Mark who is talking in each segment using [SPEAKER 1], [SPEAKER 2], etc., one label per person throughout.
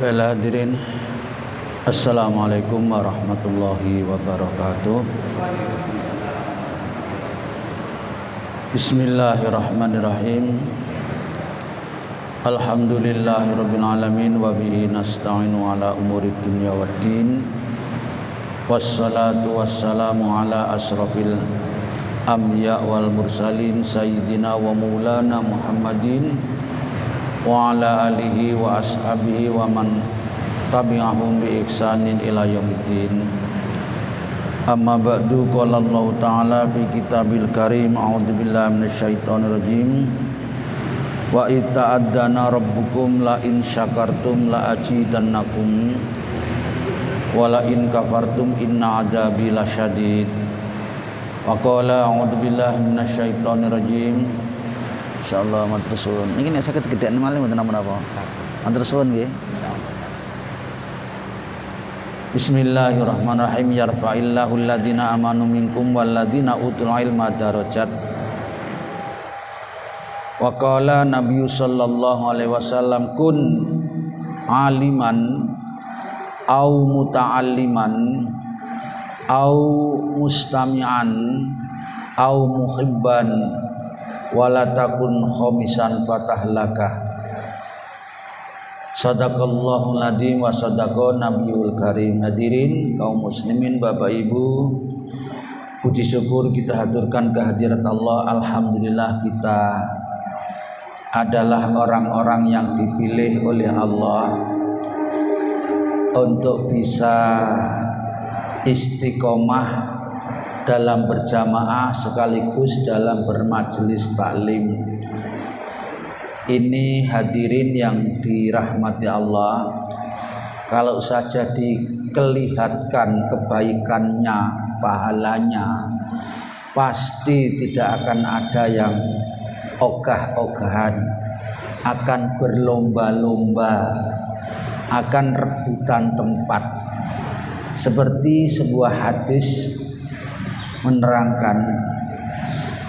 [SPEAKER 1] Baiklah hadirin, Assalamualaikum warahmatullahi wabarakatuh. Bismillahirrahmanirrahim. Alhamdulillahirabbil alamin wa bihi nasta'inu ala umuri dunya waddin. Wassalatu wassalamu ala asrafil anbiya wal mursalin sayyidina wa maulana Muhammadin wa ala alihi wa ashabihi wa man tabi'ahum bi ihsanin ila yaumiddin. Amma ba'du, qala Allah ta'ala fi kitabil karim, a'udzubillahi minasyaitonir rajim. Wa ita'addana rabbukum la in syakartum la azidannakum wa la in kafartum inna adzabi lasyadid. Wa qala a'udzubillahi minasyaitonir rajim. Insyaallah matur suwun. Niki nek saged gedhekan malih mboten napa-napa. Matur suwun nggih. Bismillahirrahmanirrahim. Yarfa'illahu alladhina amanu minkum walladhina utul ilma darajat. Wa qala Nabi sallallahu alaihi wasallam kun aliman au muta'alliman au mustami'an au muhibban wala takun khamisan fatahlaka. Sadaqallahul adzim wa sadaqa nabiyul karim. Hadirin kaum muslimin, Bapak Ibu, puji syukur kita haturkan kehadirat Allah. Alhamdulillah kita adalah orang-orang yang dipilih oleh Allah untuk bisa istiqomah dalam berjamaah sekaligus dalam bermajelis taklim. Ini hadirin yang dirahmati Allah, kalau saja dikelihatan kebaikannya, pahalanya, pasti tidak akan ada yang ogah-ogahan, akan berlomba-lomba, akan rebutan tempat. Seperti sebuah hadis menerangkan,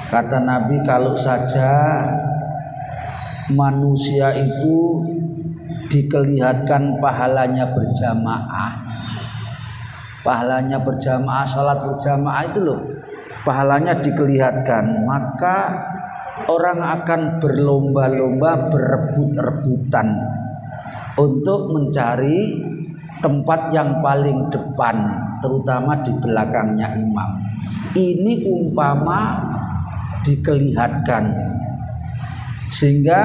[SPEAKER 1] kata Nabi, kalau saja manusia itu dikelihatan pahalanya berjamaah, salat berjamaah itu loh, pahalanya dikelihatan, maka orang akan berlomba-lomba, berebut-rebutan untuk mencari tempat yang paling depan, terutama di belakangnya imam. Ini umpama dikelihatan, sehingga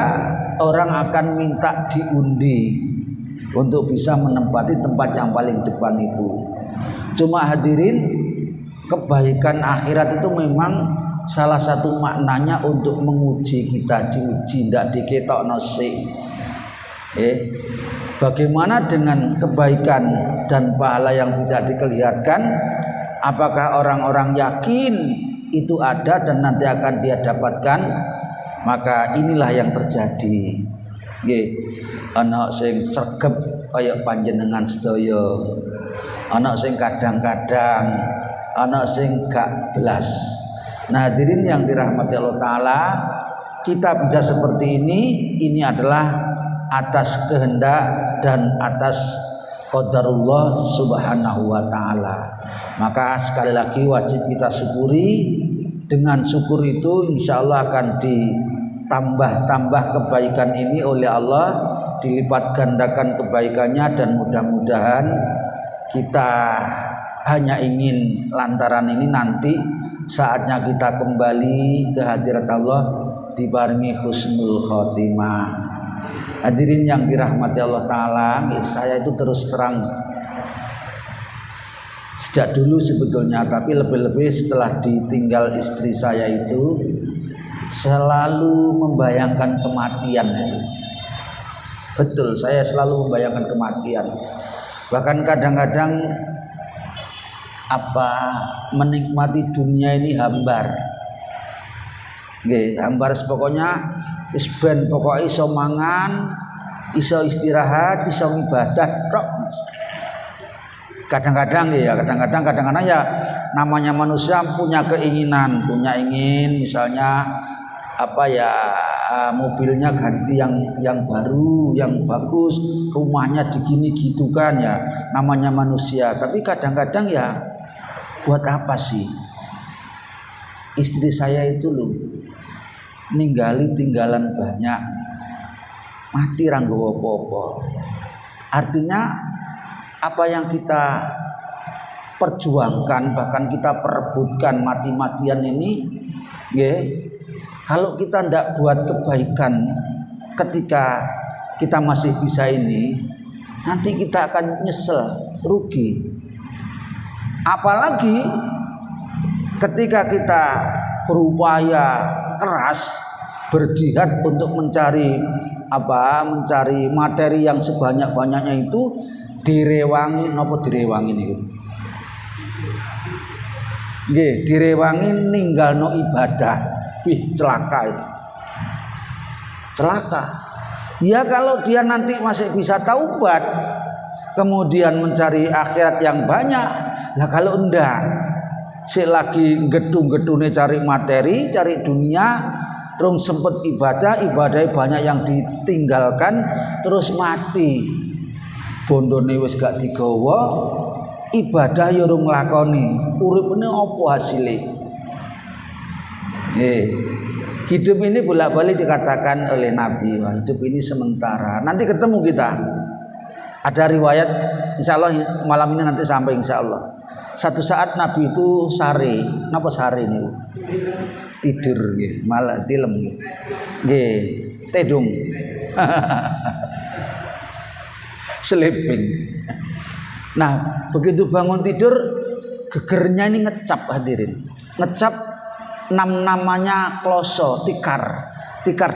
[SPEAKER 1] orang akan minta diundi untuk bisa menempati tempat yang paling depan itu. Cuma hadirin, kebaikan akhirat itu memang salah satu maknanya untuk menguji kita, diuji, tidak diketokno sik. Bagaimana dengan kebaikan dan pahala yang tidak dikelihatan? Apakah orang-orang yakin itu ada dan nanti akan dia dapatkan? Maka inilah yang terjadi. Nggih, ana sing sregep kaya panjenengan sedaya. Ana sing kadang-kadang, ana sing gak belas. Nah, hadirin yang dirahmati Allah taala, kita bisa seperti ini adalah atas kehendak dan atas qadarullah subhanahu wa ta'ala. Maka sekali lagi wajib kita syukuri. Dengan syukur itu insya Allah akan ditambah kebaikan ini oleh Allah, dilipat gandakan kebaikannya, dan mudah-mudahan kita hanya ingin lantaran ini nanti saatnya kita kembali ke hadirat Allah dibarengi husnul khotimah. Hadirin yang dirahmati Allah taala, saya itu terus terang sejak dulu sebetulnya, tapi lebih-lebih setelah ditinggal istri saya itu selalu membayangkan kematian. Betul, saya selalu membayangkan kematian. Bahkan kadang-kadang menikmati dunia ini hambar. Nggih, hambar pokoknya wis ben pokoke iso mangan, iso istirahat, iso ibadah tok. Kadang-kadang ya namanya manusia punya keinginan, misalnya mobilnya ganti yang baru, yang bagus, rumahnya digini gitu kan ya, namanya manusia. Tapi kadang-kadang ya buat apa sih? Istri saya itu loh ninggali tinggalan banyak, mati ra nggawa apa-apa. Artinya apa yang kita perjuangkan, bahkan kita perebutkan mati-matian ini, nggih, kalau kita tidak buat kebaikan ketika kita masih bisa ini, nanti kita akan nyesel, rugi. Apalagi ketika kita berupaya keras berjihad untuk mencari materi yang sebanyak-banyaknya itu, direwangi napa direwangi niku? Nggih, direwangi ninggalno ibadah. Celaka itu, celaka ya. Kalau dia nanti masih bisa taubat kemudian mencari akhirat yang banyak, lah kalau enggak sik lagi gedung-gedune cari materi, cari dunia, rung sempet ibadahnya banyak yang ditinggalkan, terus mati bondone wis gak digawa, ibadah ya rung nglakoni, uripane apa hasilnya? Hidup ini bolak-balik dikatakan oleh Nabi, wah, hidup ini sementara. Nanti ketemu kita. Ada riwayat, insya Allah malam ini nanti sampai insya Allah. Satu saat Nabi itu sare, napa sare ini? Tidur, malah tilem, tedung, sleeping. Nah, begitu bangun tidur, gegernya ini ngecap, hadirin, ngecap. Namanya kloso, tikar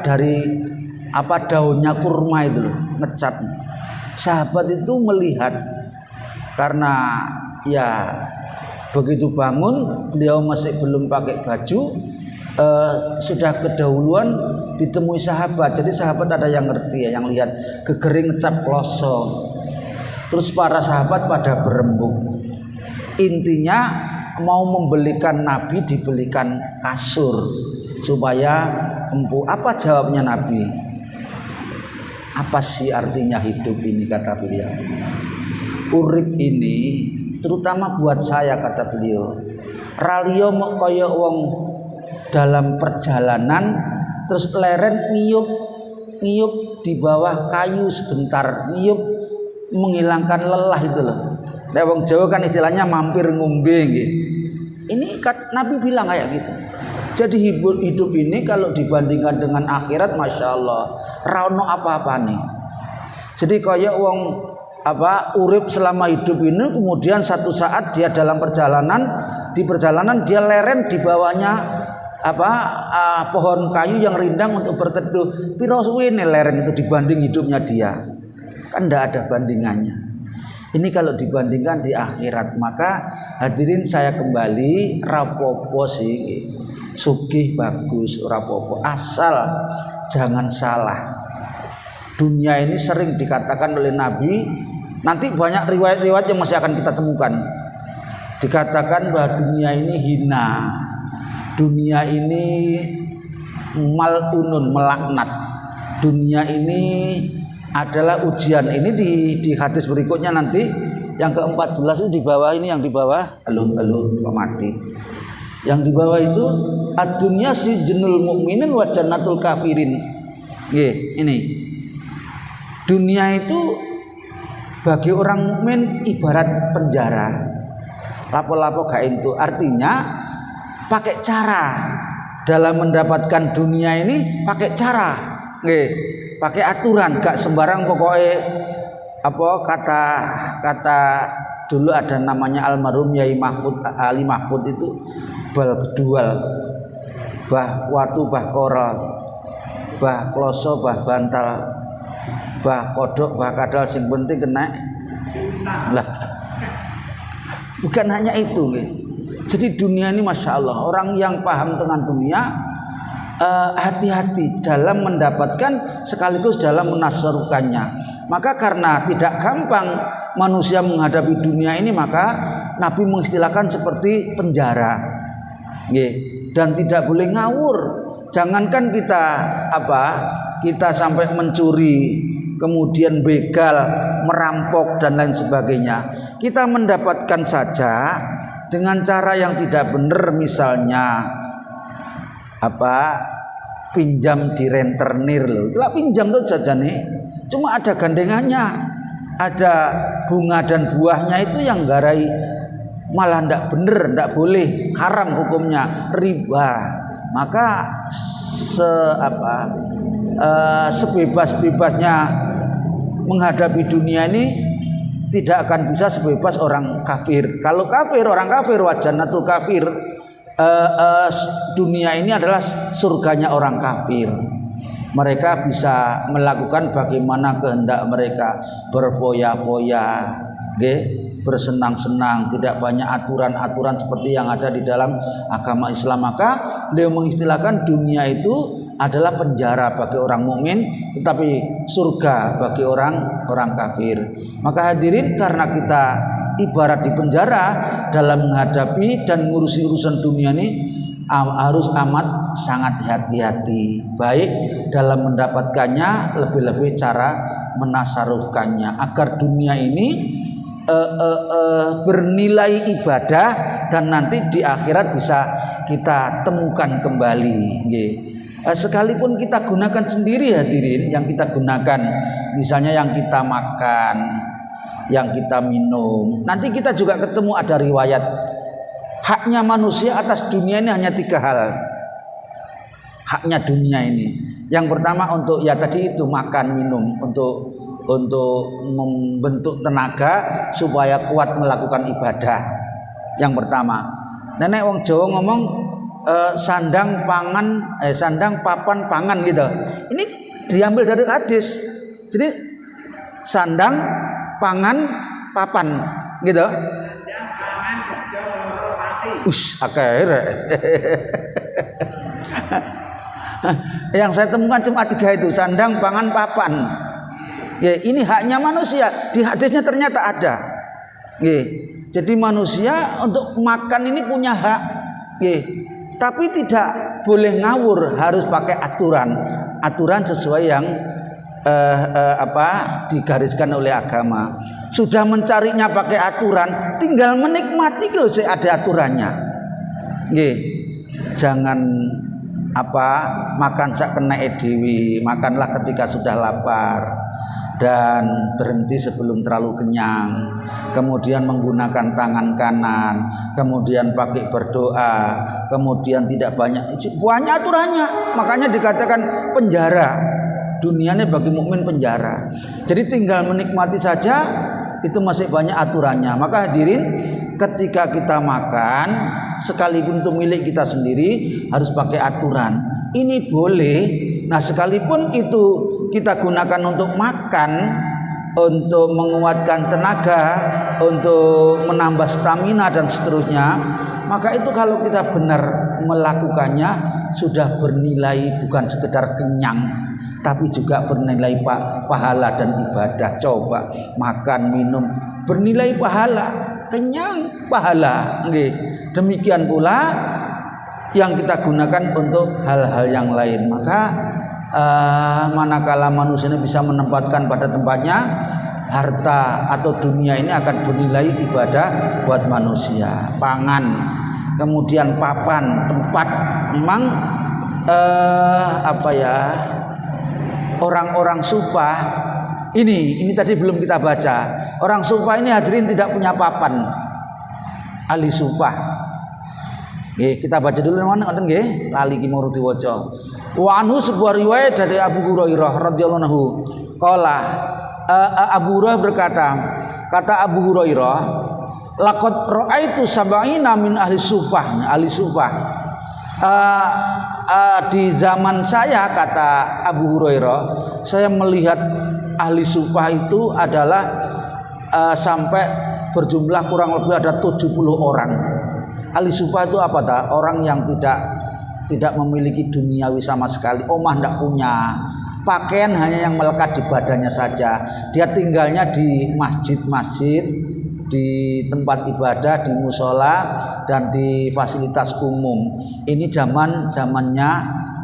[SPEAKER 1] dari daunnya kurma itu loh, ngecat. Sahabat itu melihat, karena ya begitu bangun beliau masih belum pakai baju, sudah kedahuluan ditemui sahabat. Jadi sahabat ada yang ngerti ya, yang lihat gegering ngecap kloso. Terus para sahabat pada berembuk. Intinya mau membelikan Nabi, dibelikan kasur supaya empuk. Apa jawabnya Nabi? Apa sih artinya hidup ini, kata beliau? Urip ini terutama buat saya, kata beliau, ralio mau kaya wong dalam perjalanan terus leren ngiyup di bawah kayu sebentar, ngiyup menghilangkan lelah itu loh. Nek wong Jawa kan istilahnya mampir ngombe nggih. Ini Nabi bilang kayak gitu. Jadi hidup ini kalau dibandingkan dengan akhirat, masya Allah, rano apa-apa nih. Jadi kayak wong urip selama hidup ini, kemudian satu saat dia dalam perjalanan, di perjalanan dia leren di bawahnya pohon kayu yang rindang untuk berteduh. Piro suwene leren itu dibanding hidupnya dia, kan tidak ada bandingannya. Ini kalau dibandingkan di akhirat, maka hadirin saya kembali, rapopo sih, sugih bagus, rapopo, asal jangan salah. Dunia ini sering dikatakan oleh Nabi, nanti banyak riwayat-riwayat yang masih akan kita temukan, dikatakan bahwa dunia ini hina, dunia ini mal'unun, melaknat, dunia ini adalah ujian. Ini di hadis berikutnya nanti yang ke-14 itu di bawah ini, yang di bawah kok mati. Yang di bawah itu ad-dunya sijnul mukminin wa jannatul kafirin. Nggih, ini. Dunia itu bagi orang mukmin ibarat penjara. Lapo-lapo gak itu. Artinya pakai cara dalam mendapatkan dunia ini, pakai cara. Nggih. Pakai aturan, gak sembarang pokoknya. Kata dulu ada namanya almarhum Yai Mahfud, Ali Mahfud itu, bal gedual, bah watu, bah koral, bah kloso, bah bantal, bah kodok, bah kadal, sing penting kena lah. Bukan hanya itu, jadi dunia ini masya Allah, orang yang paham tentang dunia, hati-hati dalam mendapatkan sekaligus dalam menasrukannya. Maka karena tidak gampang manusia menghadapi dunia ini, maka Nabi mengistilahkan seperti penjara. Dan tidak boleh ngawur. Jangankan kita sampai mencuri, kemudian begal, merampok dan lain sebagainya. Kita mendapatkan saja dengan cara yang tidak benar, misalnya pinjam di rentenir loh. Kalau pinjam tuh saja nih, cuma ada gandengannya, ada bunga dan buahnya, itu yang garai malah ndak bener, ndak boleh, haram hukumnya, riba. Maka sebebas-bebasnya menghadapi dunia ini tidak akan bisa sebebas orang kafir. Kalau orang kafir, wajanatul kafir, dunia ini adalah surganya orang kafir. Mereka bisa melakukan bagaimana kehendak mereka, berfoya-foya, bersenang-senang, tidak banyak aturan-aturan seperti yang ada di dalam agama Islam. Maka beliau mengistilahkan dunia itu adalah penjara bagi orang mukmin, tetapi surga bagi orang kafir. Maka hadirin, karena kita ibarat di penjara dalam menghadapi dan ngurusi urusan dunia ini, harus amat sangat hati-hati, baik dalam mendapatkannya, lebih-lebih cara menasarufkannya, agar dunia ini bernilai ibadah dan nanti di akhirat bisa kita temukan kembali. Sekalipun kita gunakan sendiri hadirin, yang kita gunakan misalnya yang kita makan, yang kita minum, nanti kita juga ketemu ada riwayat haknya manusia atas dunia ini hanya 3 hal. Haknya dunia ini, yang pertama untuk tadi itu makan minum, untuk membentuk tenaga supaya kuat melakukan ibadah. Yang pertama, nenek wong Jawa ngomong sandang papan pangan gitu. Ini diambil dari hadis. Jadi sandang, pangan, papan gitu. Akhirnya yang saya temukan cuma 3 itu, sandang, pangan, papan. Ini haknya manusia, di hadisnya ternyata ada. Jadi manusia untuk makan ini punya hak, tapi tidak boleh ngawur, harus pakai aturan sesuai yang digariskan oleh agama. Sudah mencarinya pakai aturan, tinggal menikmati kalau ada aturannya. Jangan makan sak kena dewi, makanlah ketika sudah lapar dan berhenti sebelum terlalu kenyang, kemudian menggunakan tangan kanan, kemudian pakai berdoa, kemudian tidak banyak aturannya. Makanya dikatakan penjara, dunianya bagi mukmin penjara. Jadi tinggal menikmati saja, itu masih banyak aturannya. Maka hadirin, ketika kita makan, sekalipun itu milik kita sendiri, harus pakai aturan. Ini boleh. Nah, sekalipun itu kita gunakan untuk makan, untuk menguatkan tenaga, untuk menambah stamina dan seterusnya, maka itu kalau kita benar melakukannya sudah bernilai, bukan sekedar kenyang, tapi juga bernilai pahala dan ibadah. Coba makan minum bernilai pahala, kenyang pahala. Demikian pula yang kita gunakan untuk hal-hal yang lain. Maka manakala manusia ini bisa menempatkan pada tempatnya, harta atau dunia ini akan bernilai ibadah buat manusia. Pangan, kemudian papan, tempat. Memang orang-orang sufah ini tadi belum kita baca. Orang sufah ini hadirin tidak punya papan. Ahli sufah. Kita baca dulu mana ngoten nggih, lali ki mau diwaca. Wa anhu, sebuah riwayat dari Abu Hurairah radhiyallahu anhu. Qala, Abu Hurairah berkata, kata Abu Hurairah, laqad ra'aitu sab'ina min ahli sufah. Ahli sufah. Di zaman saya, kata Abu Hurairah, saya melihat ahli sufah itu adalah sampai berjumlah kurang lebih ada 70 orang. Ahli sufah itu apa tak? Orang yang tidak memiliki duniawi sama sekali, omah tidak punya, pakaian hanya yang melekat di badannya saja. Dia tinggalnya di masjid-masjid, di tempat ibadah, di musola dan di fasilitas umum. Ini zamannya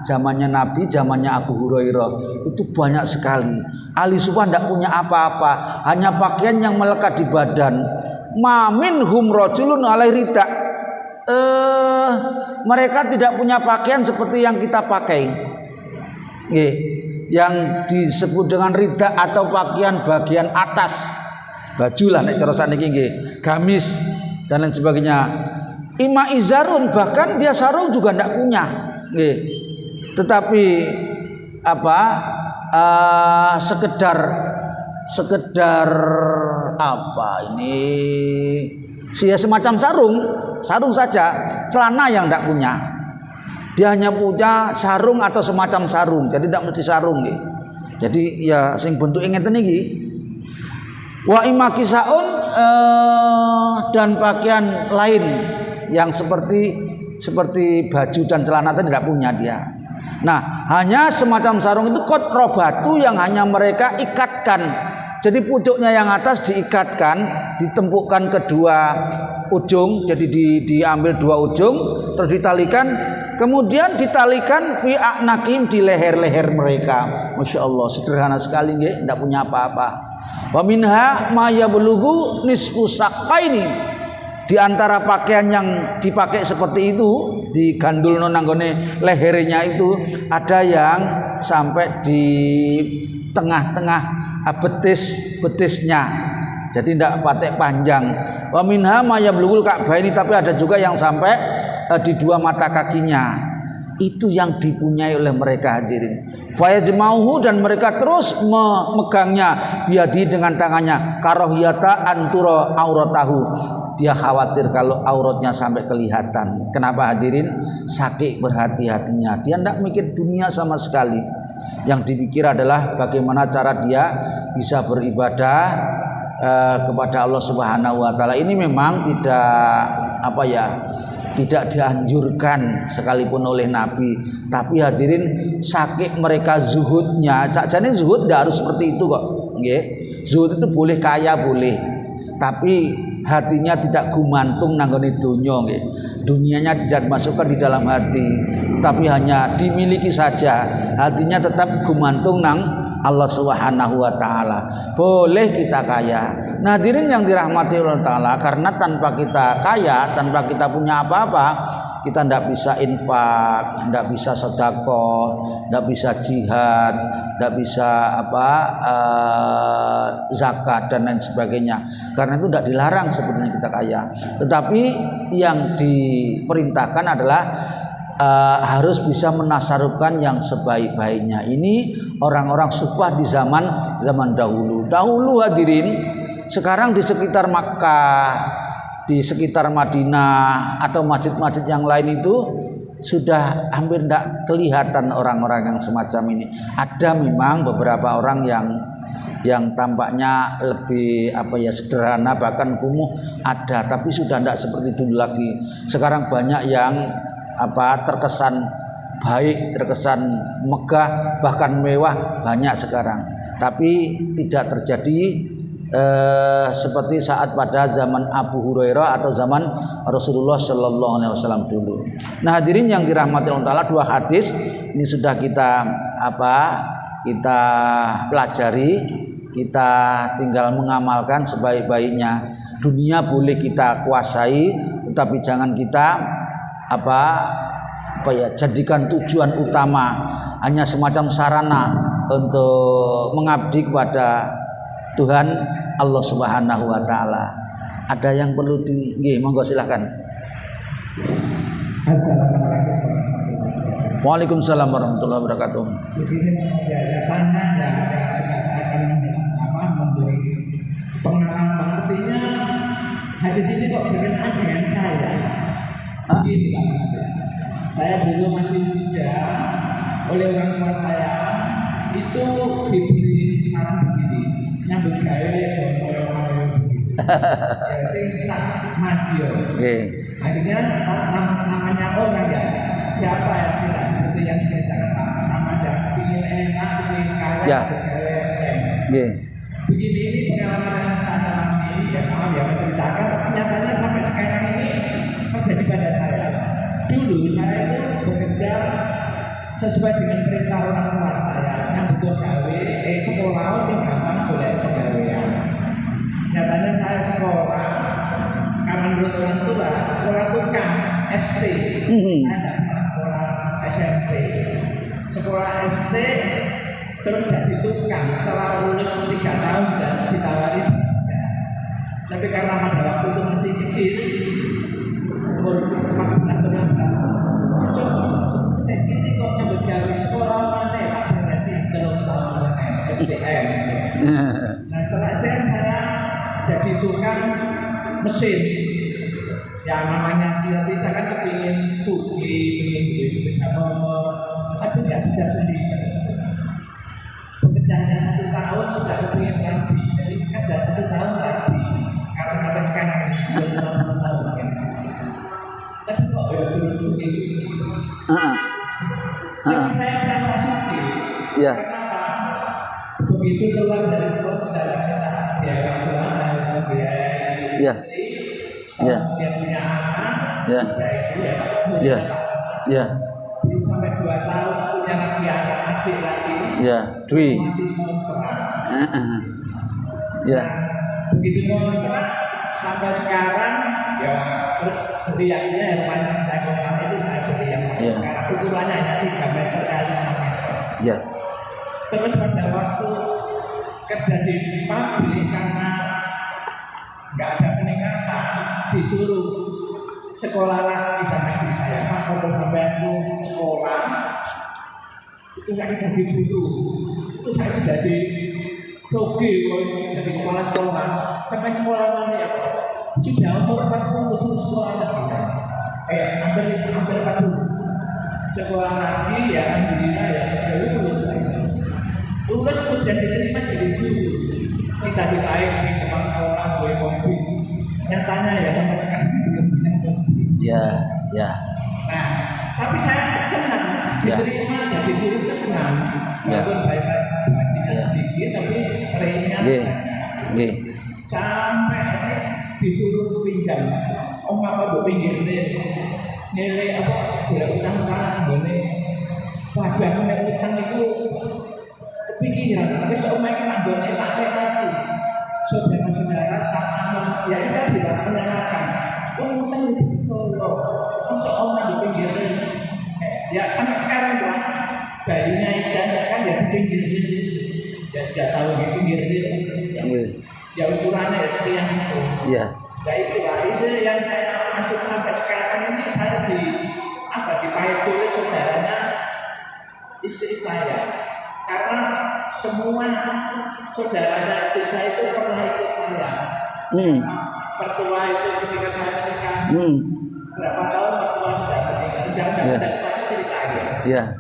[SPEAKER 1] zamannya Nabi, zamannya Abu Hurairah itu banyak sekali. Ahli sufah tidak punya apa-apa, hanya pakaian yang melekat di badan. Ma minhum rajulun alaihi rida. Mereka tidak punya pakaian seperti yang kita pakai. Yang disebut dengan rida atau pakaian bagian atas. Baju lah nek cara saniki nggih, gamis dan lain sebagainya. Ima izarun, bahkan dia sarung juga tidak punya. Tetapi sekedar apa ini? Semacam sarung saja, celana yang tidak punya. Dia hanya punya sarung atau semacam sarung, jadi tidak mesti sarung nggih. Jadi ya sing bentuke ngeten iki. Wa ima kisaun dan pakaian lain yang seperti baju dan celana itu tidak punya dia. Nah, hanya semacam sarung itu kotrobatu yang hanya mereka ikatkan. Jadi pucuknya yang atas diikatkan, ditempukkan kedua ujung, jadi diambil dua ujung, terus ditalikan, kemudian ditalikan fi a'naqim di leher-leher mereka. Masya Allah, sederhana sekali nggih, tidak punya apa-apa. Wa minha ma yablughu nisfu saqaini. Di antara pakaian yang dipakai seperti itu, digandulno nanggone lehernya itu, ada yang sampai di tengah-tengah betisnya. Jadi tidak patek panjang. Wa minha ma yablughul ka'baini, tapi ada juga yang sampai di dua mata kakinya. Itu yang dipunyai oleh mereka hadirin. Fayajmauhu, dan mereka terus memegangnya biadi dengan tangannya. Karohiyata antura auratahu, dia khawatir kalau auratnya sampai kelihatan. Kenapa hadirin? Saking berhati-hatinya, dia tidak mikir dunia sama sekali. Yang dipikir adalah bagaimana cara dia bisa beribadah kepada Allah Subhanahu wa taala. Ini memang tidak dianjurkan sekalipun oleh Nabi. Tapi hadirin, saking mereka zuhudnya, sakjane zuhud tidak harus seperti itu kok. Nggih. Zuhud itu boleh kaya boleh, tapi hatinya tidak gumantung nanggone donya nggih. Dunianya tidak dimasukkan di dalam hati, tapi hanya dimiliki saja. Hatinya tetap gumantung nang Allah Subhanahu wa taala. Boleh kita kaya. Nah, hadirin yang dirahmati Allah taala, karena tanpa kita kaya, tanpa kita punya apa-apa, kita tidak bisa infak, tidak bisa sedekah, tidak bisa jihad, tidak bisa zakat dan lain sebagainya. Karena itu tidak dilarang sebenarnya kita kaya. Tetapi yang diperintahkan adalah harus bisa menasarufkan yang sebaik-baiknya. Ini orang-orang sufah di zaman dahulu. Dahulu hadirin, sekarang di sekitar Makkah, di sekitar Madinah atau masjid-masjid yang lain itu sudah hampir tidak kelihatan orang-orang yang semacam ini. Ada memang beberapa orang yang tampaknya lebih sederhana, bahkan kumuh ada, tapi sudah tidak seperti dulu lagi. Sekarang banyak yang terkesan baik, terkesan megah, bahkan mewah, banyak sekarang. Tapi tidak terjadi seperti saat pada zaman Abu Hurairah atau zaman Rasulullah Shallallahu Alaihi Wasallam dulu. Nah, hadirin yang dirahmati Allah Taala, dua hadis ini sudah kita pelajari, kita tinggal mengamalkan sebaik-baiknya. Dunia boleh kita kuasai, tetapi jangan kita jadikan tujuan utama, hanya semacam sarana untuk mengabdi kepada Tuhan Allah Subhanahu wa taala. Ada yang perlu monggo silakan. Assalamualaikum. Waalaikumsalam warahmatullahi wabarakatuh.
[SPEAKER 2] Jadi saya tanya memberi pengalaman, artinya hadis ini kok berkenaan dengan saya. Begini Pak, saya dulu masih muda, oleh orang tua saya itu diberi saran begini, nyambut gawe koyo-koyo begitu. Sing sak madya. Akhirnya namanya orang ya, siapa yang tidak seperti yang diceritakan Pak, namanya ingin enak, ingin kaya, gawe. Begini, ini pengalaman yang saya alami, ya maaf ya menceritakan, nyatanya sampai sekarang ini terjadi pada saya. Dulu saya itu bekerja sesuai dengan perintah orang tua saya yang butuh gawe sekolah sing gampang golek pegawaian. Nyatanya saya sekolah karena menurut orang tua sekolah tukang SD. Saya tidak pernah sekolah SMP. Sekolah SD terus jadi tukang setelah lulus 3 tahun sudah ditawari bekerja. Tapi karena pada waktu itu masih kecil, umur 14-16, coba saya sini kok nyambut gawe sekolah mana ya, berarti terus tahun SDM. Nah setelah saya jadi tukang mesin. Yang namanya cita-cita kan kepingin sugi, kepingin beli sepeda motor, tapi nggak bisa beli. Pekerjaannya 1 tahun sudah kepingin rabi, jadi kerja 1 tahun rabi. Karena sampai sekarang belum tahun kan. Tapi kok ya belum sugi. Tapi saya merasa sugi. Kenapa? Begitu keluar dari sekolah sudah kita biaya orang tua, saya biaya. Dia punya anak, sampai 2 tahun punya lagi adik lagi,
[SPEAKER 1] Dwi.
[SPEAKER 2] masih ngontrak. Begitu ngontrak sampai sekarang, ya terus beli yang banyak saya kontrak itu saya beli yang sekarang ukurannya hanya 3 meter kali 6 meter. Terus pada waktu kerja di pabrik karena nggak ada peningkatan, disuruh sekolah lagi sama istri saya. Pak, kalau sampai aku sekolah itu saya jadi guru, itu saya jadi soge, jadi kepala sekolah. Sampai sekolah mana ya? Sudah umur 40 suruh sekolah lagi. Hampir 40. Sekolah lagi ya, alhamdulillah ya, lulus lagi. Lulus kemudian diterima jadi guru. Kita ditaik di tempat sekolah gue mobil. Nyatanya ya sampai sekarang belum punya mobil. Nah, tapi saya senang diterima jadi guru itu senang. Walaupun bayar gajinya sedikit, tapi renyah. Sampai disuruh pinjam. Om apa bu pinggir nilai apa? Boleh utang-utang, boleh. Wajar nilai utang itu kepikiran. Tapi seumurnya nak boleh tak lewati. Saudara-saudara sama ya kita tidak menyalahkan. Utang itu tolong. Masa oma di pinggirin. Ya sampai sekarang tuh bayinya ikan kan ya di pinggirin. Ya sudah tahu di pinggirin. Ya ukurannya ya seperti yang itu. Ya itulah itu yang saya maksud sampai sekarang ini saya dipahit oleh saudaranya istri saya. Karena semua saudaranya istri saya itu pernah ikut saya. Mertua itu ketika saya menikah, berapa tahun mertua sudah menikah, sudah cerita ya.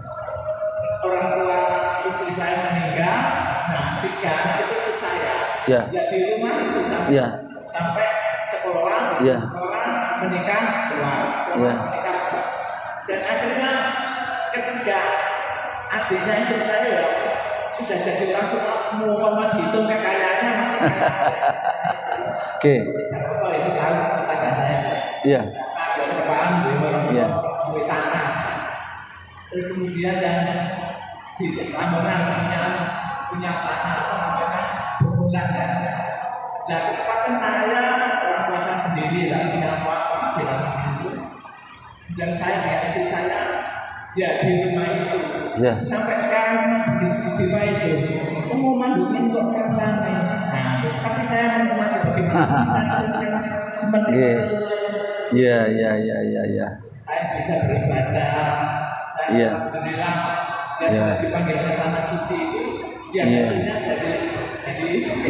[SPEAKER 2] Orang tua istri saya meninggal, nah 3 anak itu ikut saya. Ya di rumah itu sampai sekolah, menikah, keluar, menikah. Dan akhirnya ketika adiknya istri saya ya sudah jadi orang Muhammad itu kekayaannya masih kalau ini tahu tetangga saya depan beli tanah. Terus kemudian yang di Lamongan punya tanah apa namanya berbulan ya. Nah ketepatan saya orang tua saya sendiri lah punya apa bilang itu. Dan saya dengan istri saya ya di rumah itu. Sampai sekarang masih di rumah itu. Mau manduin kok kan sana. Nah, tapi saya menikmati bagaimana saya teruskan Saya bisa beribadah. Saya alhamdulillah dan dipanggil ke tanah suci itu. Hasilnya jadi. Terima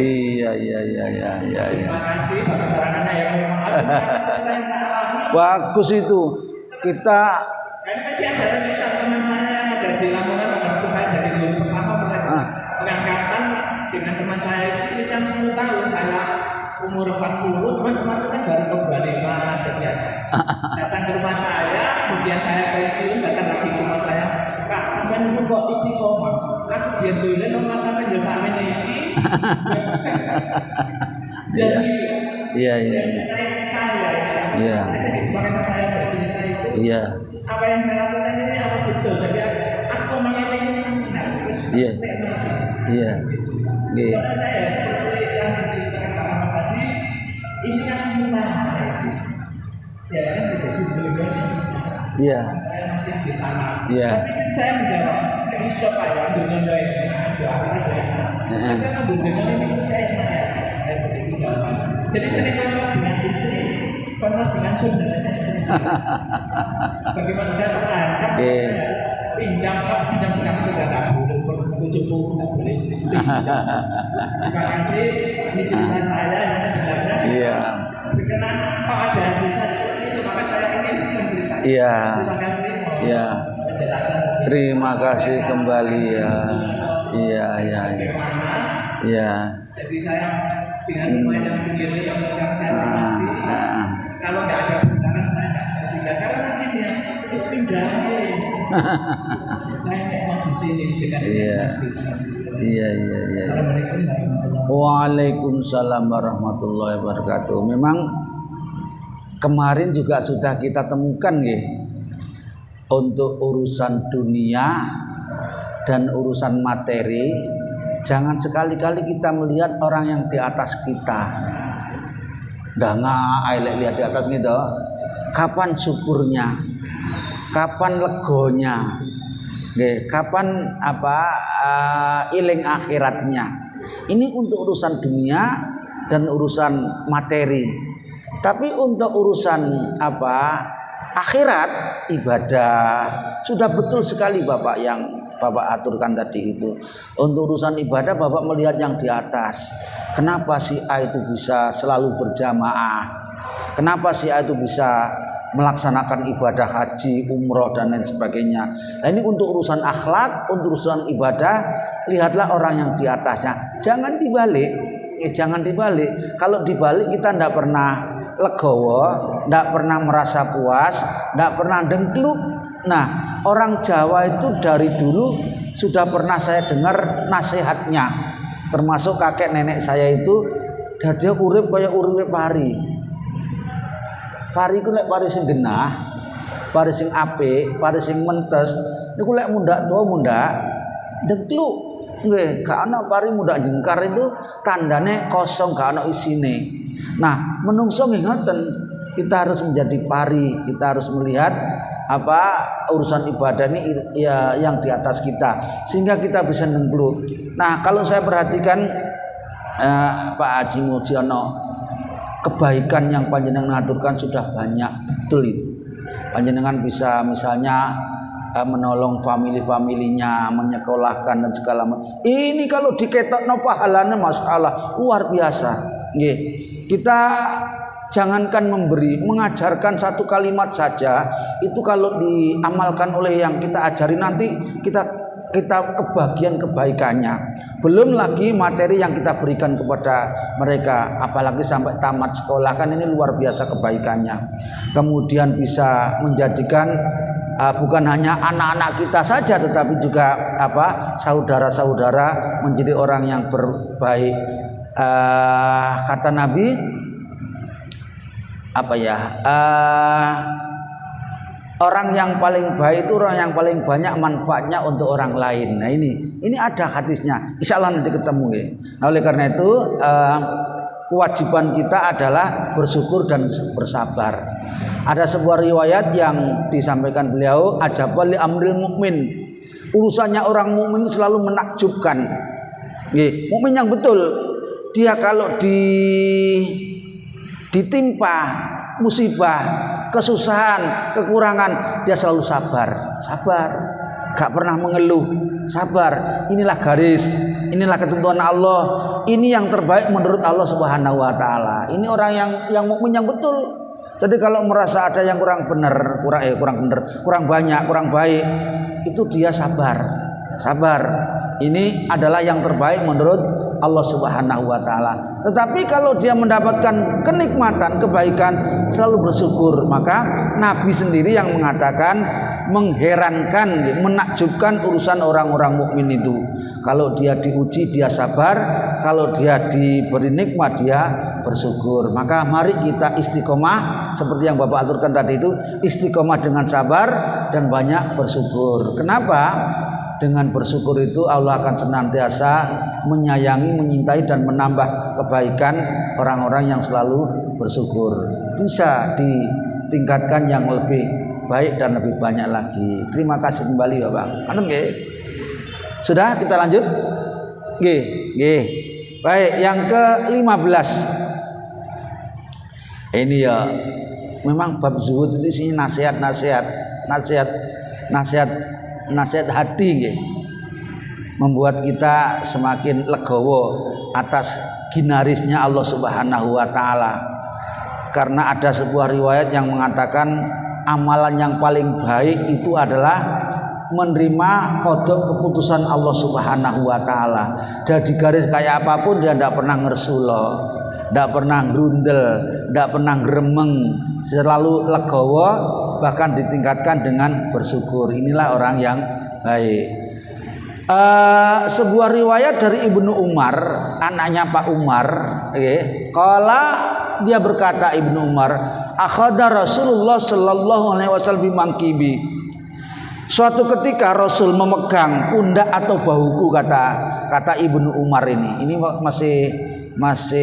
[SPEAKER 2] kasih bagi keterangannya yang bermanfaat.
[SPEAKER 1] Bagus itu. Kita
[SPEAKER 2] Ini masih ada lagi teman saya yang ada di Lamongan waktu saya jadi guru pertama pengangkatan dengan teman saya itu sekitar 10 tahun. Saya umur 40, teman-teman itu kan baru ke 25 kerja. Datang ke rumah saya, kemudian saya pensiun, datang lagi ke rumah saya. Kak, sampai nunggu kok istiqomah. Aku biar dulu nomor sampai jauh sampai ini. Jadi saya bercerita itu. Apa yang saya lakukan ini apa betul? Jadi aku
[SPEAKER 1] Iya. Iya. Nggih.
[SPEAKER 2] Karena saya seperti yang diceritakan Pak Rahmat tadi, ini kan sementara. Ya kan jadi beliau.
[SPEAKER 1] Iya.
[SPEAKER 2] Saya nanti di sana.
[SPEAKER 1] Iya.
[SPEAKER 2] Tapi saya menjawab, ini siapa ya dunia lain? Doakan aja ya. Karena dunia ini saya tanya, saya begitu jawaban. Jadi sering ngomong dengan istri, penuh dengan saudaranya istri. Bagaimana saya pertahankan? Pinjam sekarang sudah tak boleh, 70 tak boleh. Terima kasih, ini cerita saya yang sebenarnya.
[SPEAKER 1] Iya.
[SPEAKER 2] Berkenan kalau ada berita seperti itu, maka saya ingin menceritakan.
[SPEAKER 1] Iya.
[SPEAKER 2] Terima kasih.
[SPEAKER 1] Iya. Terima kasih kembali ya. Iya, iya, iya. Iya.
[SPEAKER 2] Jadi saya dengan rumah yang pinggirnya yang sekarang saya nikmati. Kalau nggak ada undangan saya nggak akan pindah. Karena nanti dia terus pindah. Saya memang di sini dengan
[SPEAKER 1] Iya. Iya, iya, iya.
[SPEAKER 2] Assalamualaikum warahmatullahi wabarakatuh.
[SPEAKER 1] Waalaikumsalam warahmatullahi wabarakatuh. Memang kemarin juga sudah kita temukan ya, untuk urusan dunia dan urusan materi, jangan sekali-kali kita melihat orang yang di atas kita. Lihat di atas gitu. Kapan syukurnya? Kapan legonya? Kapan iling akhiratnya? Ini untuk urusan dunia dan urusan materi. Tapi untuk urusan akhirat, ibadah, sudah betul sekali Bapak yang Bapak aturkan tadi itu. Untuk urusan ibadah Bapak melihat yang di atas. Kenapa si A itu bisa selalu berjamaah? Kenapa si A itu bisa melaksanakan ibadah haji, umroh dan lain sebagainya? Nah, ini untuk urusan akhlak, untuk urusan ibadah, lihatlah orang yang di atasnya. Jangan dibalik, jangan dibalik. Kalau dibalik kita tidak pernah legowo, tidak pernah merasa puas, tidak pernah dengkluk. Nah, orang Jawa itu dari dulu sudah pernah saya dengar nasihatnya. Termasuk kakek nenek saya itu, dia urip kaya uripe pari. Pari ku lek pari sing genah, pari sing apik, pari sing mentes, niku lek mundak tuwa mundak dengkluk. Nggih, gak ana pari mundak jengkar itu tandane kosong, gak ana isine. Nah, menungso nggih ngoten, kita harus menjadi pari, kita harus melihat urusan ibadah ini ya yang di atas kita sehingga kita bisa dengkluk. Nah, kalau saya perhatikan Pak Haji Mujiono, kebaikan yang panjenengan aturkan sudah banyak, betul itu. Panjenengan bisa misalnya menolong family-familinya, menyekolahkan dan segala macam. Ini kalau diketokno pahalanya masalah luar biasa. Nggih. Kita jangankan memberi, mengajarkan satu kalimat saja itu kalau diamalkan oleh yang kita ajari nanti kita kebagian kebaikannya. Belum lagi materi yang kita berikan kepada mereka, apalagi sampai tamat sekolah, kan ini luar biasa kebaikannya. Kemudian bisa menjadikan bukan hanya anak-anak kita saja, tetapi juga saudara-saudara menjadi orang yang berbaik. Kata Nabi orang yang paling baik itu orang yang paling banyak manfaatnya untuk orang lain. Nah, ini ada hadisnya. Insya Allah nanti ketemu ya. Nah, oleh karena itu kewajiban kita adalah bersyukur dan bersabar. Ada sebuah riwayat yang disampaikan beliau, ajabal li amril mukmin. Urusannya orang mukmin selalu menakjubkan. Mukmin yang betul, dia kalau ditimpa musibah, kesusahan, kekurangan, dia selalu sabar, gak pernah mengeluh, sabar. Inilah garis, inilah ketentuan Allah, ini yang terbaik menurut Allah Subhanahu wa taala. Ini orang yang mukmin yang betul. Jadi kalau merasa ada yang kurang banyak, kurang baik, itu dia sabar. Ini adalah yang terbaik menurut Allah Subhanahu wa taala. Tetapi kalau dia mendapatkan kenikmatan, kebaikan, selalu bersyukur. Maka Nabi sendiri yang mengatakan mengherankan, menakjubkan urusan orang-orang mukmin itu. Kalau dia diuji dia sabar, kalau dia diberi nikmat dia bersyukur. Maka mari kita istiqomah seperti yang Bapak aturkan tadi itu, istiqomah dengan sabar dan banyak bersyukur. Kenapa? dengan bersyukur itu Allah akan senantiasa menyayangi, menyintai dan menambah kebaikan orang-orang yang selalu bersyukur. Bisa ditingkatkan yang lebih baik dan lebih banyak lagi. Terima kasih kembali Bapak. Antum nggih? Sudah, kita lanjut. Nggih. Baik, yang ke-15. Ini ya memang bab zuhud itu isinya nasihat hati nggih. Membuat kita semakin legowo atas ginarisnya Allah Subhanahu wa taala. Karena ada sebuah riwayat yang mengatakan amalan yang paling baik itu adalah menerima kodok keputusan Allah Subhanahu wa taala. Dan di garis kayak apapun dia tidak pernah ngersulo, tidak pernah grundel, tidak pernah gremeng, selalu legowo, bahkan ditingkatkan dengan bersyukur. Inilah orang yang baik. Sebuah riwayat dari Ibnu Umar, anaknya Pak Umar, kala dia berkata, Ibnu Umar, akhadha Rasulullah sallallahu alaihi wasallam bimangkibi. Suatu ketika Rasul memegang pundak atau bahuku, kata Ibnu Umar ini. Ini masih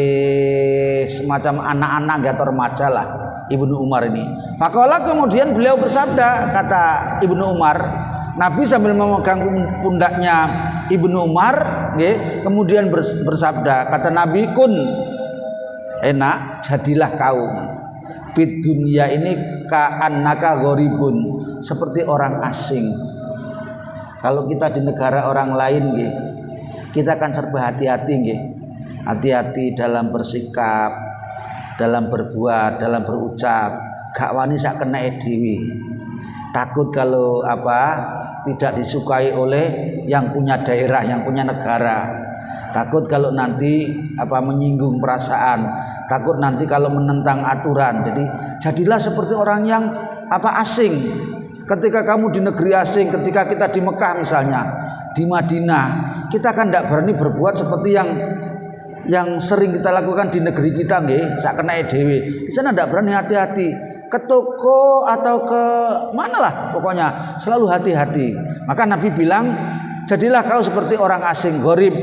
[SPEAKER 1] semacam anak-anak atau remaja lah Ibnu Umar ini. Faqala, kemudian beliau bersabda, kata Ibnu Umar, Nabi sambil memegang pundaknya Ibnu Umar, kemudian bersabda, kata Nabi, kun enak, jadilah kau fit dunia ini ka'annaka gharibun, seperti orang asing. Kalau kita di negara orang lain, kita akan serba hati-hati, hati-hati dalam bersikap, dalam berbuat, dalam berucap. Gak wani sak kena dhewe. Takut kalau tidak disukai oleh yang punya daerah, yang punya negara. Takut kalau nanti menyinggung perasaan. Takut nanti kalau menentang aturan. Jadi jadilah seperti orang yang asing. Ketika kamu di negeri asing, ketika kita di Mekah misalnya, di Madinah, kita kan tidak berani berbuat seperti yang sering kita lakukan di negeri kita, sak kena dhewe. Di sana tidak berani, hati-hati. Ke toko atau ke mana lah, pokoknya selalu hati-hati. Maka Nabi bilang, jadilah kau seperti orang asing, gharib,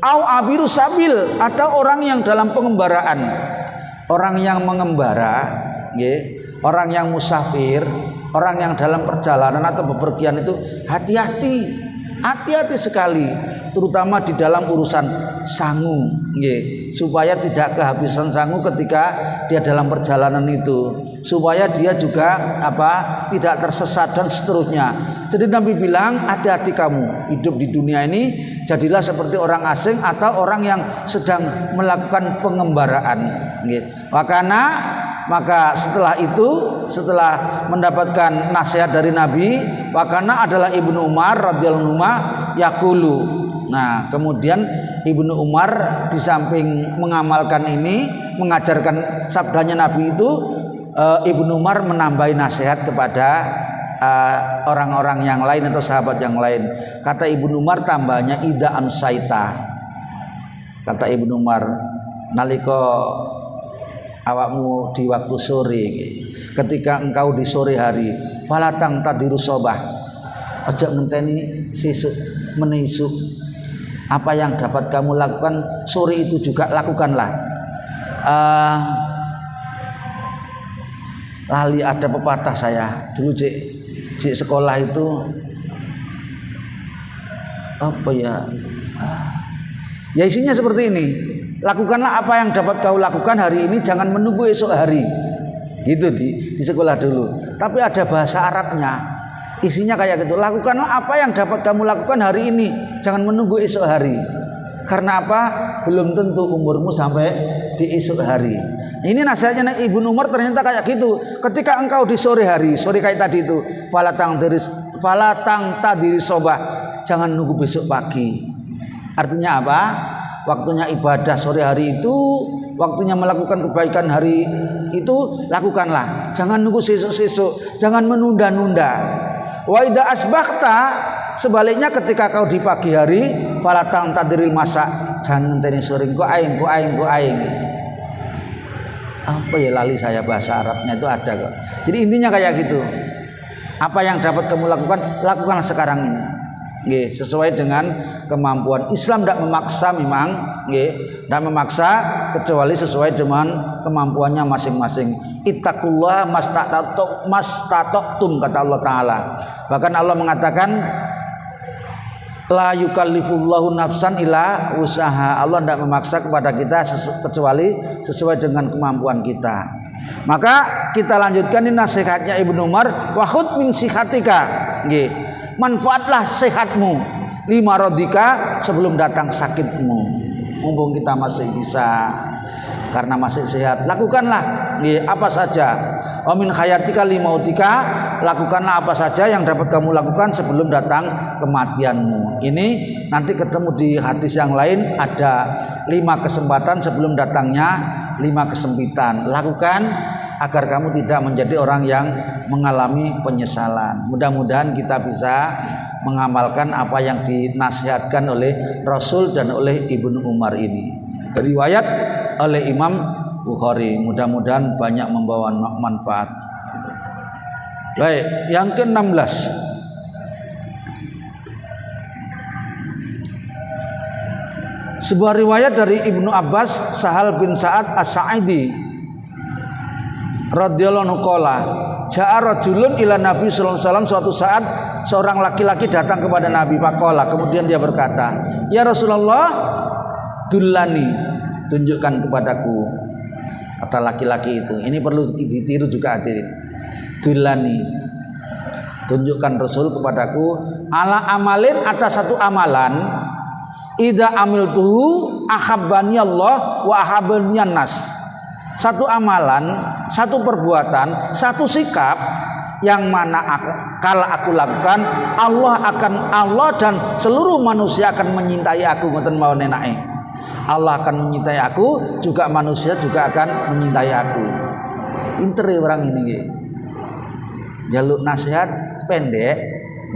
[SPEAKER 1] au abiru sabil, atau orang yang dalam pengembaraan, orang yang mengembara, orang yang musafir, orang yang dalam perjalanan atau bepergian itu hati-hati sekali, terutama di dalam urusan sangu, supaya tidak kehabisan sangu ketika dia dalam perjalanan itu, supaya dia juga tidak tersesat dan seterusnya. Jadi Nabi bilang, hati-hati kamu hidup di dunia ini, jadilah seperti orang asing atau orang yang sedang melakukan pengembaraan. Maka setelah itu, setelah mendapatkan nasihat dari Nabi, wakana adalah Ibnu Umar radhiyallahu anhu yaqulu. Nah, kemudian Ibnu Umar di samping mengamalkan ini, mengajarkan sabdanya Nabi itu, Ibnu Umar menambahi nasihat kepada orang-orang yang lain atau sahabat yang lain. Kata Ibnu Umar tambahnya, ida amsaita. Kata Ibnu Umar, nalika awakmu di waktu sore, ketika engkau di sore hari, falatang tadiru sobah, aja ngenteni sesuk menisuk. Apa yang dapat kamu lakukan sore itu juga lakukanlah. Lali ada pepatah saya dulu cik sekolah itu ya isinya seperti ini, lakukanlah apa yang dapat kau lakukan hari ini, jangan menunggu esok hari. Gitu di sekolah dulu. Tapi ada bahasa Arabnya, isinya kayak gitu, lakukanlah apa yang dapat kamu lakukan hari ini, jangan menunggu esok hari. Karena apa? Belum tentu umurmu sampai di esok hari. Ini nasihatnya Ibnu Umar ternyata kayak gitu. Ketika engkau di sore hari, sore kayak tadi itu, falatang tadiri sobah, jangan nunggu besok pagi. Artinya apa? Waktunya ibadah sore hari itu, waktunya melakukan kebaikan hari itu, lakukanlah. Jangan nunggu sesuk-sesuk, jangan menunda-nunda. Wa idza asbahta, sebaliknya ketika kau di pagi hari, falatang tadiril masa, jangan ngenteni sore, ku aing. Apa ya, lali saya bahasa Arabnya itu ada kok. Jadi intinya kayak gitu. Apa yang dapat kamu lakukan, lakukanlah sekarang ini. Nggih, sesuai dengan kemampuan. Islam tidak memaksa memang, nggih, tidak memaksa kecuali sesuai dengan kemampuannya masing-masing. Ittaqullah mastata'tum kata Allah taala. Bahkan Allah mengatakan la yukallifullahu nafsan illa usaha. Allah tidak memaksa kepada kita kecuali sesuai dengan kemampuan kita. Maka kita lanjutkan ini nasihatnya Ibnu Umar, wa khudh min sihatika. Nggih. Manfaatlah sehatmu lima rodika sebelum datang sakitmu. Mumpung kita masih bisa, karena masih sehat, lakukanlah nggih apa saja. Wa min hayatika limautika, lakukanlah apa saja yang dapat kamu lakukan sebelum datang kematianmu. Ini nanti ketemu di hadis yang lain, ada 5 kesempatan sebelum datangnya 5 kesempitan. Lakukan agar kamu tidak menjadi orang yang mengalami penyesalan. Mudah-mudahan kita bisa mengamalkan apa yang dinasihatkan oleh Rasul dan oleh Ibnu Umar ini. Riwayat oleh Imam Bukhari. Mudah-mudahan banyak membawa manfaat. Baik, yang ke-16. Sebuah riwayat dari Ibnu Abbas, Sahal bin Sa'ad As-Sa'idi radhiyallahu anhu qala, ja'a rajulun ila Nabi sallallahu alaihi wasallam. Suatu saat seorang laki-laki datang kepada Nabi, faqala, kemudian dia berkata, "Ya Rasulullah, dullani, tunjukkan kepadaku." Kata laki-laki itu, ini perlu ditiru juga hadirin. Dullani, tunjukkan Rasul kepadaku ala amalin, atas satu amalan, idza amiltuhu ahabbani Allah wa ahabbani nas. Satu amalan, satu perbuatan, satu sikap yang mana kalau aku lakukan, Allah dan seluruh manusia akan menyintai aku. Ngoten mawon enake. Allah akan menyintai aku, juga manusia juga akan menyintai aku. Pinter ya orang ini nggih. Jaluk nasihat pendek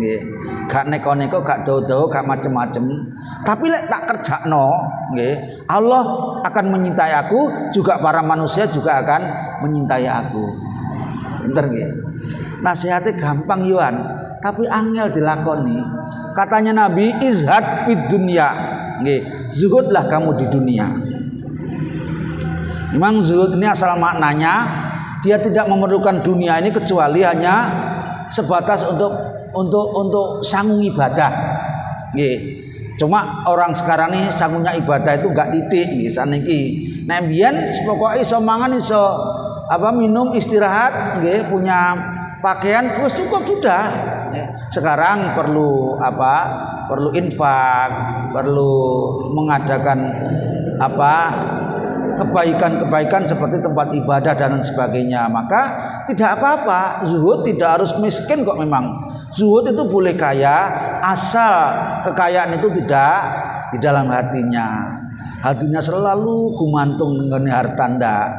[SPEAKER 1] nggih. Gak neko-neko, gak dawa-dawa, gak macem-macem. Tapi lek tak kerjakno nggih, Allah akan menyintai aku, juga para manusia juga akan menyintai aku. Pinter nggih. Nasihatnya gampang yuan, tapi angel dilakoni. Katanya Nabi, izhad fid dunya. Nggih, zuhudlah kamu di dunia. Memang zuhud ini asal maknanya dia tidak memerlukan dunia ini kecuali hanya sebatas untuk sanggung ibadah. Nggih. Cuma orang sekarang ini sanggungnya ibadah itu enggak titik nggih saniki. Nek mbiyen pokoke iso mangan, iso minum, istirahat, nggih, punya pakaian wis cukup sudah. Sekarang perlu perlu infak, perlu mengadakan kebaikan-kebaikan seperti tempat ibadah dan sebagainya. Maka tidak apa-apa, zuhud tidak harus miskin kok. Memang zuhud itu boleh kaya asal kekayaan itu tidak di dalam hatinya. Hatinya selalu gumantung dengan hartanda.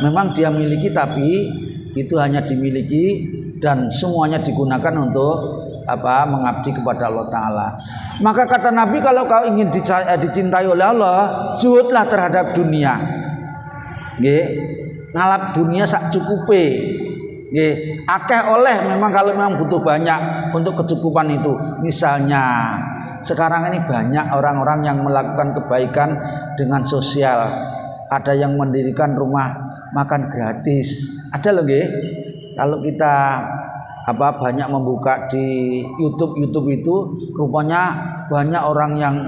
[SPEAKER 1] Memang dia miliki, tapi itu hanya dimiliki dan semuanya digunakan untuk mengabdi kepada Allah Ta'ala. Maka kata Nabi, kalau kau ingin dicintai oleh Allah, zuhudlah terhadap dunia. Nggih, ngalap dunia sak cukupe. Nggih, akeh oleh memang kalau memang butuh banyak untuk kecukupan itu. Misalnya sekarang ini banyak orang-orang yang melakukan kebaikan dengan sosial. Ada yang mendirikan rumah makan gratis. Ada loh nggih. Kalau kita banyak membuka di YouTube itu, rupanya banyak orang yang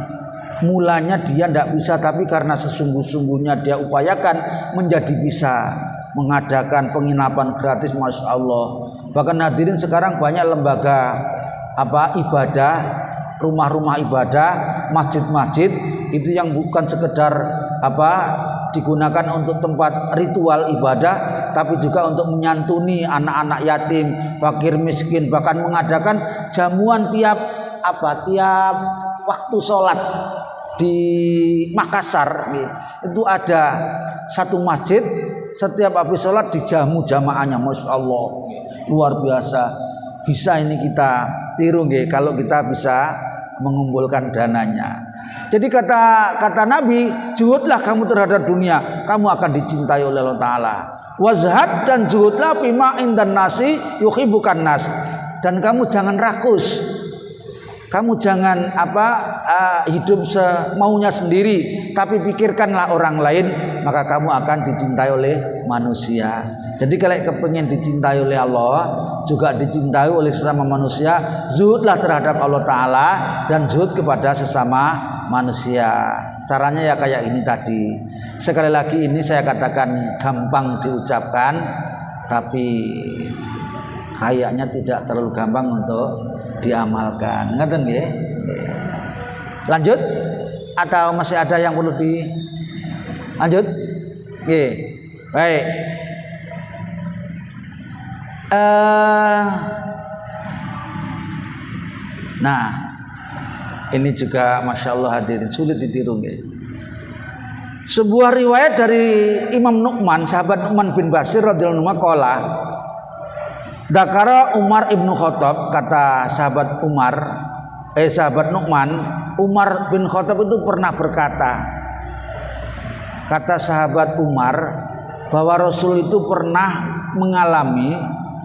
[SPEAKER 1] mulanya dia tidak bisa, tapi karena sesungguh-sungguhnya dia upayakan menjadi bisa, mengadakan penginapan gratis, masya Allah. Bahkan hadirin sekarang banyak lembaga ibadah, rumah-rumah ibadah, masjid-masjid itu yang bukan sekedar digunakan untuk tempat ritual ibadah, tapi juga untuk menyantuni anak-anak yatim, fakir miskin, bahkan mengadakan jamuan tiap waktu sholat. Di Makassar itu ada satu masjid, setiap habis sholat dijamu jamaahnya, masya Allah, luar biasa. Bisa ini kita tiru kalau kita bisa mengumpulkan dananya. Jadi kata Nabi, zuhudlah kamu terhadap dunia, kamu akan dicintai oleh Allah Ta'ala. Wazhad, dan zuhudlah bima indan nasi yuhibbukan nas. Dan kamu jangan rakus Kamu jangan hidup semaunya sendiri, tapi pikirkanlah orang lain, maka kamu akan dicintai oleh manusia. Jadi kalau kepengen dicintai oleh Allah, juga dicintai oleh sesama manusia, zuhudlah terhadap Allah Ta'ala dan zuhud kepada sesama manusia. Caranya ya kayak ini tadi. Sekali lagi ini saya katakan gampang diucapkan, tapi kayaknya tidak terlalu gampang untuk diamalkan. Ngerti nggih? Lanjut atau masih ada yang perlu lanjut? Nggih. Baik. Nah, ini juga masya Allah hadirin sulit ditiru nggih. Sebuah riwayat dari Imam Nu'man, sahabat Nu'man bin Bashir radhiyallahu anhu qala, Dakara Umar ibnu Khattab, kata sahabat Nu'man, Umar bin Khattab itu pernah berkata, kata sahabat Umar, bahwa Rasul itu pernah mengalami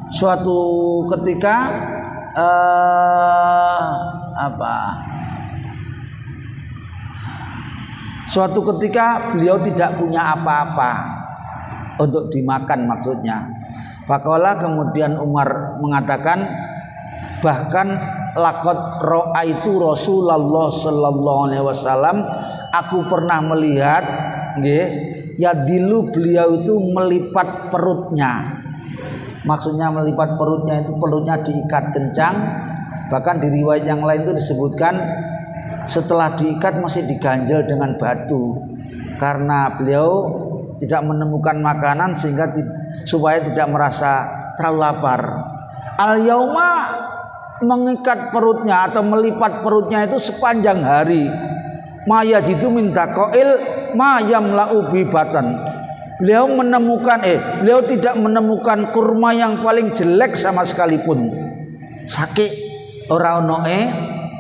[SPEAKER 1] suatu ketika suatu ketika beliau tidak punya apa-apa untuk dimakan maksudnya. Faqala, kemudian Umar mengatakan, bahkan laqad ra'aitu Rasulullah sallallahu alaihi wasallam, aku pernah melihat nggih, yadilu, beliau itu melipat perutnya. Maksudnya melipat perutnya itu perutnya diikat kencang. Bahkan di riwayat yang lain itu disebutkan setelah diikat masih diganjel dengan batu, karena beliau tidak menemukan makanan sehingga supaya tidak merasa terlalu lapar. Al-yauma, mengikat perutnya atau melipat perutnya itu sepanjang hari. Ma yajidu min taqail ma yamla'u bi batan. Beliau tidak menemukan kurma yang paling jelek sama sekalipun. Sakit ora ono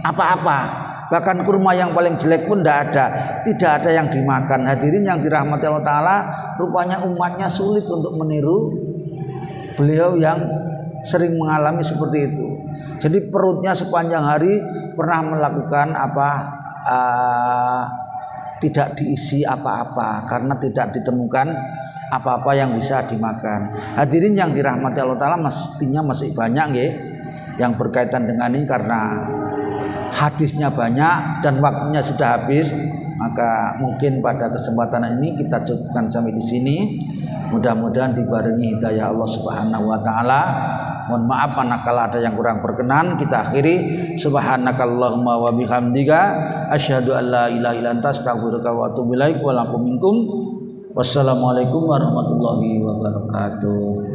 [SPEAKER 1] apa-apa. Bahkan kurma yang paling jelek pun tidak ada yang dimakan. Hadirin yang dirahmati Allah Ta'ala, rupanya umatnya sulit untuk meniru beliau yang sering mengalami seperti itu. Jadi perutnya sepanjang hari pernah melakukan tidak diisi apa-apa, karena tidak ditemukan apa-apa yang bisa dimakan. Hadirin yang dirahmati Allah Ta'ala, mestinya masih banyak nggih yang berkaitan dengan ini, karena hadisnya banyak dan waktunya sudah habis, maka mungkin pada kesempatan ini kita cukupkan sampai di sini. Mudah-mudahan dibarengi hidayah Allah Subhanahu wa taala. Mohon maaf manakala ada yang kurang berkenan. Kita akhiri, subhanakallahumma wa bihamdika asyhadu an la ilaha illa anta astaghfiruka wa atubu ilaik wa lakum minkum. Wassalamualaikum warahmatullahi wabarakatuh.